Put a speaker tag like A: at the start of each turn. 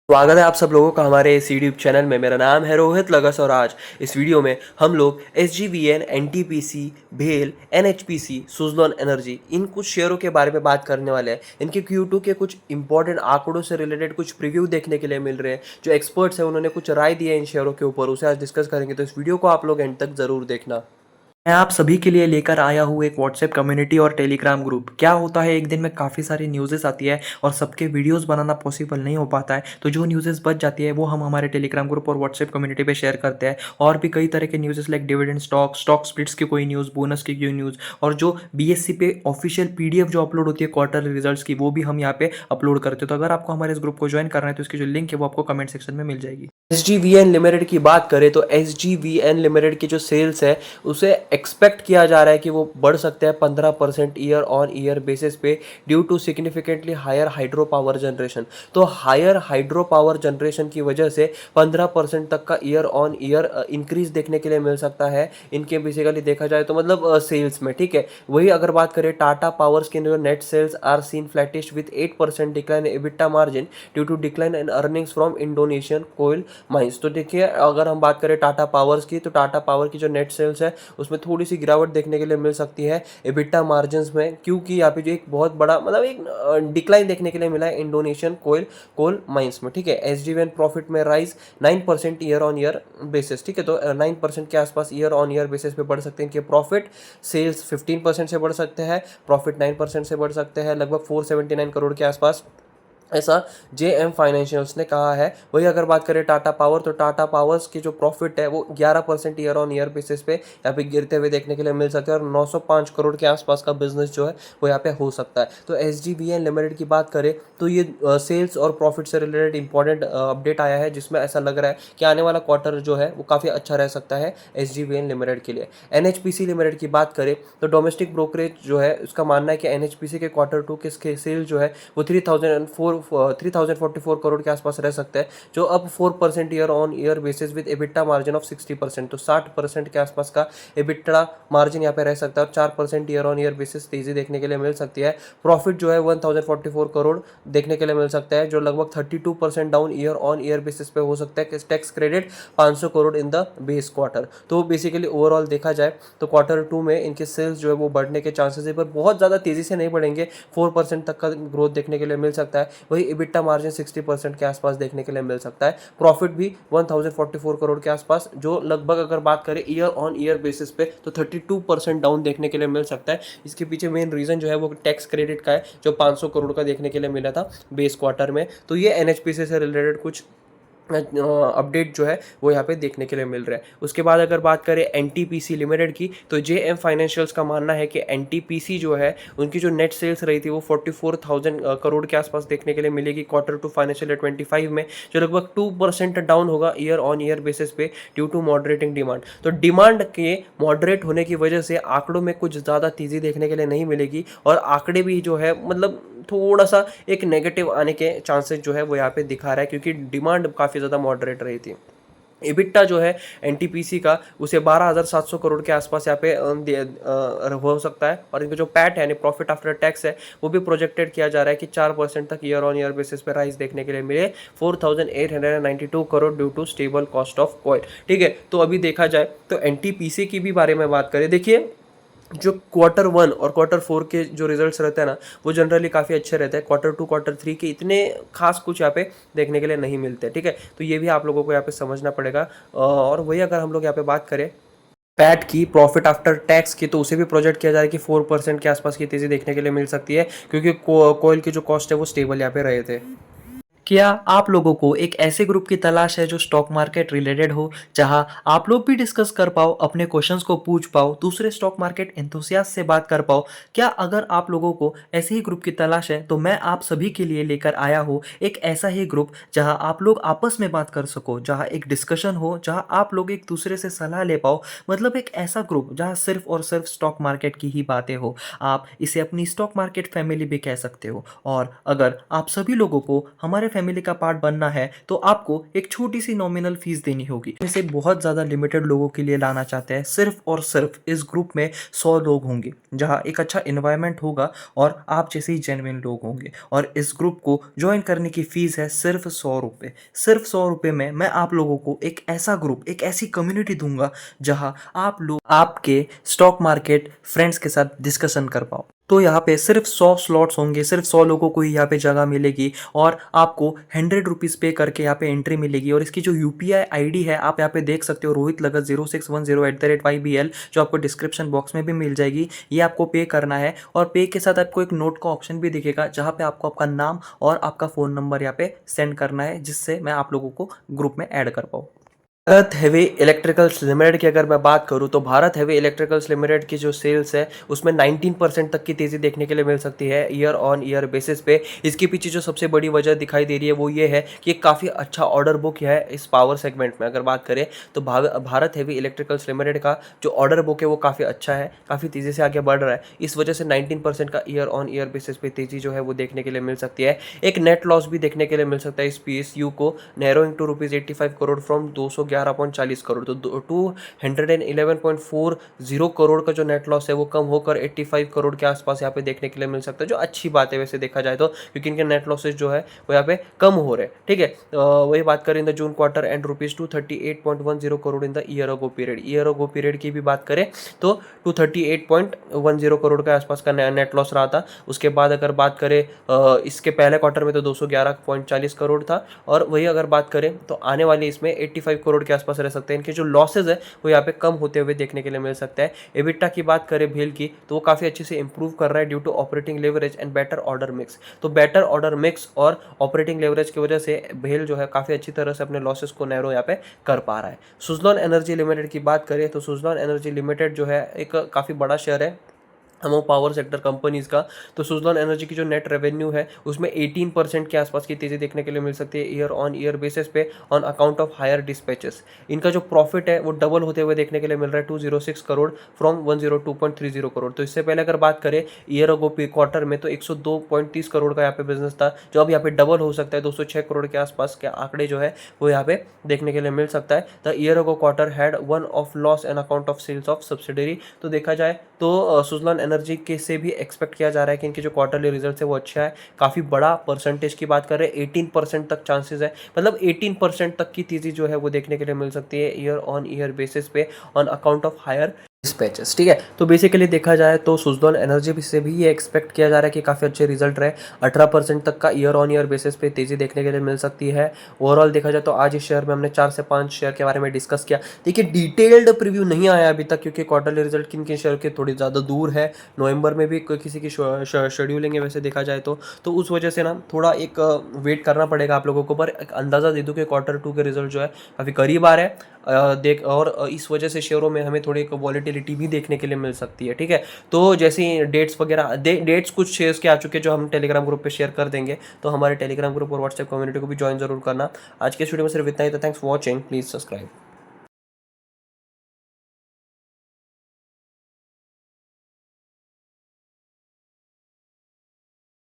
A: स्वागत है आप सब लोगों का हमारे इस यूट्यूब चैनल में। मेरा नाम है रोहित लगस और आज इस वीडियो में हम लोग SGVN, NTPC, भेल, NHPC, सुज़लोन एनर्जी इन कुछ शेयरों के बारे में बात करने वाले हैं। इनके Q2 के कुछ इंपॉर्टेंट आंकड़ों से रिलेटेड कुछ प्रीव्यू देखने के लिए मिल रहे हैं। जो एक्सपर्ट्स हैं उन्होंने कुछ राय दी है इन शेयरों के ऊपर, उसे आज डिस्कस करेंगे। तो इस वीडियो को आप लोग एंड तक ज़रूर देखना।
B: मैं आप सभी के लिए लेकर आया हूँ एक व्हाट्सएप कम्युनिटी और टेलीग्राम ग्रुप। क्या होता है, एक दिन में काफ़ी सारी न्यूज़ेस आती है और सबके वीडियोस बनाना पॉसिबल नहीं हो पाता है, तो जो न्यूज़ेस बच जाती है वो हम हमारे टेलीग्राम ग्रुप और व्हाट्सएप कम्युनिटी पे शेयर करते हैं। और भी कई तरह के न्यूज़ेस लाइक डिविडेंड स्टॉक स्प्लिट्स की कोई न्यूज़, बोनस की कोई न्यूज़, और जो BSC पे ऑफिशियल PDF जो अपलोड होती है क्वार्टरली रिजल्ट्स की, वो भी हम यहाँ पे अपलोड करते हैं। तो अगर आपको हमारे इस ग्रुप को ज्वाइन करना है तो इसकी जो लिंक है वो आपको कमेंट सेक्शन में मिल जाएगी।
A: SGVN लिमिटेड की बात करें तो SGVN लिमिटेड की जो सेल्स है उसे एक्सपेक्ट किया जा रहा है कि वो बढ़ सकते हैं 15% ईयर ऑन ईयर बेसिस पे, due to significantly higher hydro power generation. तो हायर हाइड्रो पावर जनरेशन की वजह से 15% तक का ईयर ऑन ईयर इंक्रीज देखने के लिए मिल सकता है इनके बेसिकली देखा जाए तो, मतलब सेल्स में। ठीक है, वही अगर बात करें टाटा पावर्स की जो net sales are seen flattish with 8% decline EBITDA margin due to decline in earnings from Indonesian coal mines. तो देखिए, अगर हम बात करें टाटा पावर्स की, तो टाटा पावर की जो नेट सेल्स है उसमें थोड़ी सी गिरावट देखने के लिए मिल सकती है एबिटा मार्जिन्स में, क्योंकि यहाँ पे जो एक बहुत बड़ा, मतलब एक डिक्लाइन देखने के लिए मिला है इंडोनेशियन कोल माइंस में। ठीक है, SGVN प्रॉफिट में rise 9% year on year basis. ठीक है, तो 9% के आसपास ईयर ऑन ईयर बेसिस पे बढ़ सकते हैं इनके प्रॉफिट। सेल्स 15% से बढ़ सकते हैं, प्रॉफिट 9% से बढ़ सकते हैं, लगभग 479 करोड़ के आसपास, ऐसा JM फाइनेंशियल्स ने कहा है। वही अगर बात करें टाटा पावर, तो टाटा पावर्स की जो प्रॉफिट है वो 11% ईयर ऑन ईयर बेसिस पे यहाँ पे गिरते हुए देखने के लिए मिल सकते हैं, और 905 करोड़ के आसपास का बिजनेस जो है वो यहाँ पे हो सकता है। तो SGVN लिमिटेड की बात करें तो ये सेल्स और प्रॉफिट से रिलेटेड इंपॉर्टेंट अपडेट आया है, जिसमें ऐसा लग रहा है कि आने वाला क्वार्टर जो है वो काफ़ी अच्छा रह सकता है SGVN लिमिटेड के लिए। NHPC लिमिटेड की बात करें तो डोमेस्टिक ब्रोकरेज जो है उसका मानना है कि NHPC के Q2 के सेल जो है वो 3044 करोड़ के आसपास रह सकता है, जो अब 4% year on year basis with EBITDA margin of 60%। तो 60% के आसपास का एबिटा मार्जिन यहाँ पे रह सकता है और 4% ईयर ऑन ईयर बेसिस तेजी देखने के लिए मिल सकती है। प्रॉफिट जो है 1044 करोड़ देखने के लिए मिल सकता है, जो लगभग 32% down year on year basis पे हो सकता है। Tax credit 500 crore in the base quarter. तो बेसिकली ओवरऑल देखा जाए तो Q2 में इनके सेल्स जो है वो बढ़ने के चांसेस है, पर बहुत ज़्यादा तेज़ी से नहीं बढ़ेंगे, 4% तक का ग्रोथ देखने के लिए मिल सकता है। वही इबिटा मार्जिन 60% के आसपास देखने के लिए मिल सकता है। प्रॉफिट भी 1044 करोड़ के आसपास, जो लगभग अगर बात करें ईयर ऑन ईयर बेसिस पे तो 32% डाउन देखने के लिए मिल सकता है। इसके पीछे मेन रीज़न जो है वो टैक्स क्रेडिट का है, जो 500 करोड़ का देखने के लिए मिला था बेस क्वार्टर में। तो ये NHPC से रिलेटेड कुछ अपडेट जो है वो यहाँ पे देखने के लिए मिल रहा है। उसके बाद अगर बात करें NTPC लिमिटेड की, तो JM फाइनेंशियल्स का मानना है कि NTPC जो है उनकी जो नेट सेल्स रही थी वो 44,000 करोड़ के आसपास देखने के लिए मिलेगी Q2 फाइनेंशियल ईयर 25 में, जो लगभग 2% डाउन होगा ईयर ऑन ईयर बेसिस पे ड्यू टू मॉडरेटिंग डिमांड। तो डिमांड के मॉडरेट होने की वजह से आंकड़ों में कुछ ज़्यादा तेज़ी देखने के लिए नहीं मिलेगी, और आंकड़े भी जो है मतलब थोड़ा सा एक नेगेटिव आने के चांसेस जो है वो यहाँ पे दिखा रहा है, क्योंकि डिमांड काफ़ी ज़्यादा मॉडरेट रही थी। एबिटा जो है NTPC का उसे 12,700 करोड़ के आसपास यहाँ पे हो सकता है, और इनका जो पैट है यानी प्रॉफिट आफ्टर टैक्स है वो भी प्रोजेक्टेड किया जा रहा है कि 4% तक ईयर ऑन ईयर बेसिस पे राइज देखने के लिए मिले, 4,892 crore due to stable cost of oil. ठीक है, तो अभी देखा जाए तो NTPC की भी बारे में बात करें, देखिए जो Q1 और Q4 के जो रिजल्ट्स रहते हैं ना वो जनरली काफ़ी अच्छे रहते हैं। Q2 Q3 के इतने खास कुछ यहाँ पे देखने के लिए नहीं मिलते। ठीक है, तो ये भी आप लोगों को यहाँ पे समझना पड़ेगा। और वही अगर हम लोग यहाँ पे बात करें पैट की, प्रॉफिट आफ्टर टैक्स की, तो उसे भी प्रोजेक्ट किया जा रहा है कि 4% के आसपास की तेज़ी देखने के लिए मिल सकती है, क्योंकि कोयल की जो कॉस्ट है वो स्टेबल यहाँ पे रहे थे।
B: क्या आप लोगों को एक ऐसे ग्रुप की तलाश है जो स्टॉक मार्केट रिलेटेड हो, जहां आप लोग भी डिस्कस कर पाओ, अपने क्वेश्चंस को पूछ पाओ, दूसरे स्टॉक मार्केट एंथुसियास्ट से बात कर पाओ? क्या अगर आप लोगों को ऐसे ही ग्रुप की तलाश है तो मैं आप सभी के लिए लेकर आया हूँ एक ऐसा ही ग्रुप जहां आप लोग आपस में बात कर सको, जहां एक डिस्कशन हो, जहां आप लोग एक दूसरे से सलाह ले पाओ। मतलब एक ऐसा ग्रुप जहां सिर्फ और सिर्फ स्टॉक मार्केट की ही बातें हो। आप इसे अपनी स्टॉक मार्केट फैमिली भी कह सकते हो। और अगर आप सभी लोगों को हमारे फैमिली का पार्ट बनना है तो आपको एक छोटी सी नॉमिनल फीस देनी होगी। इसे बहुत ज़्यादा लिमिटेड लोगों के लिए लाना चाहते हैं। सिर्फ और सिर्फ इस ग्रुप में 100 लोग होंगे, जहां एक अच्छा इन्वायरमेंट होगा और आप जैसे ही जेन्युइन लोग होंगे। और इस ग्रुप को ज्वाइन करने की फीस है सिर्फ 100 रुपये। सिर्फ 100 रुपये में मैं आप लोगों को एक ऐसा ग्रुप, एक ऐसी कम्युनिटी दूंगा जहां आप लोग आपके स्टॉक मार्केट फ्रेंड्स के साथ डिस्कशन कर पाओ। तो यहाँ पे सिर्फ 100 स्लॉट्स होंगे, सिर्फ 100 लोगों को ही यहाँ पे जगह मिलेगी और आपको 100 रुपीज़ पे करके यहाँ पे एंट्री मिलेगी। और इसकी जो UPI ID है आप यहाँ पे देख सकते हो, रोहित लगत 0610@YBL, जो आपको डिस्क्रिप्शन बॉक्स में भी मिल जाएगी। ये आपको पे करना है और पे के साथ आपको एक नोट का ऑप्शन भी दिखेगा जहाँ पे आपको आपका नाम और आपका फ़ोन नंबर यहाँ पे सेंड करना है, जिससे मैं आप लोगों को ग्रुप में ऐड कर पाऊँ।
A: भारत हेवी इलेक्ट्रिकल्स लिमिटेड की अगर मैं बात करूं तो भारत हेवी इलेक्ट्रिकल्स लिमिटेड की जो सेल्स है उसमें 19% तक की तेज़ी देखने के लिए मिल सकती है ईयर ऑन ईयर बेसिस पे। इसके पीछे जो सबसे बड़ी वजह दिखाई दे रही है वो ये है कि एक काफ़ी अच्छा ऑर्डर बुक है इस पावर सेगमेंट में। अगर बात करें तो भारत हेवी इलेक्ट्रिकल्स लिमिटेड का जो ऑर्डर बुक है वो काफ़ी अच्छा है, काफ़ी तेज़ी से आगे बढ़ रहा है। इस वजह से 19% का ईयर ऑन ईयर बेसिस पे तेज़ी जो है वो देखने के लिए मिल सकती है। एक नेट लॉस भी देखने के लिए मिल सकता है इस PSU को, narrowing to ₹85 crore from 211.40 crore. तो 211.40 करोड़ का जो नेट लॉस है वो कम होकर 85 करोड़ के आसपास यहाँ पे देखने के लिए मिल सकता है, जो अच्छी बात है वैसे देखा जाए तो, क्योंकि इनके नेट लॉसेज जो है वो यहाँ पे कम हो रहे हैं। ठीक है, वही बात करें in the June quarter and ₹238.10 crore in the year ago period. Year ago period की भी बात करें तो 238.10 करोड़ के आसपास का नेट लॉस रहा था। उसके बाद अगर बात करें इसके पहले क्वार्टर में तो 211.40 करोड़ था, और वही अगर बात करें तो आने वाली इसमें 85 करोड़ के आसपास रह सकते हैं। इनके जो लॉसेज है वो यहाँ पे कम होते हुए देखने के लिए मिल सकता है। एबिटा की बात करें भेल की तो वो काफ़ी अच्छे से इंप्रूव कर रहा है due to operating leverage and better order mix. तो बेटर ऑर्डर मिक्स और ऑपरेटिंग लेवरेज की वजह से भेल जो है काफ़ी अच्छी तरह से अपने लॉसेस को नैरो यहाँ पे कर पा रहा है। सुजलॉन एनर्जी लिमिटेड की बात करें तो सुजलॉन एनर्जी लिमिटेड जो है एक काफ़ी बड़ा शेयर है अमो पावर सेक्टर कंपनीज का। तो सुजलॉन एनर्जी की जो नेट रेवेन्यू है उसमें 18% के आसपास की तेज़ी देखने के लिए मिल सकती है ईयर ऑन ईयर बेसिस पे on account of higher dispatches. इनका जो प्रॉफिट है वो डबल होते हुए देखने के लिए मिल रहा है 206 करोड़ फ्रॉम 102.30 करोड़। तो इससे पहले अगर बात करें ईयर अगो क्वार्टर में तो 102.30 करोड़ का यहाँ पे बिजनेस था, जो अब यहाँ पे डबल हो सकता है 206 करोड़ के आसपास के आंकड़े जो है वो यहाँ पे देखने के लिए मिल सकता है। The year ago quarter had one off loss on account of sales of subsidiary. तो देखा जाए तो सुजलॉन एनर्जी के से भी एक्सपेक्ट किया जा रहा है कि इनके जो क्वार्टरली रिजल्ट है वो अच्छा है। काफ़ी बड़ा परसेंटेज की बात करें 18% तक चांसेस है, मतलब 18% तक की तेज़ी जो है वो देखने के लिए मिल सकती है ईयर ऑन ईयर बेसिस पे on account of higher dispatches. ठीक है, तो बेसिकली देखा जाए तो सुजलॉन एनर्जी से भी ये एक्सपेक्ट किया जा रहा है कि काफ़ी अच्छे रिजल्ट रहे। 18% तक का ईयर ऑन ईयर बेसिस पे तेज़ी देखने के लिए मिल सकती है। ओवरऑल देखा जाए तो आज इस शेयर में हमने 4 से 5 शेयर के बारे में डिस्कस किया। देखिए डिटेल्ड प्रीव्यू नहीं आया अभी तक, क्योंकि क्वार्टरली रिजल्ट किन किन शेयर के थोड़ी ज़्यादा दूर है। नवंबर में भी किसी की शेड्यूलिंग है वैसे देखा जाए तो उस वजह से ना थोड़ा एक वेट करना पड़ेगा आप लोगों को। पर एक अंदाज़ा दे दूँ कि Q2 के रिजल्ट जो है काफ़ी करीब आ रहे हैं और इस वजह से शेयरों में हमें थोड़ी एक वॉलेटिलिटी भी देखने के लिए मिल सकती है। ठीक है, तो जैसे ही डेट्स वगैरह डेट्स कुछ शेयर्स के आ चुके हैं जो हम टेलीग्राम ग्रुप पे शेयर कर देंगे, तो हमारे टेलीग्राम ग्रुप और व्हाट्सएप कम्युनिटी को भी ज्वाइन जरूर करना। आज के वीडियो में सिर्फ इतना ही था। Thanks for watching, please subscribe.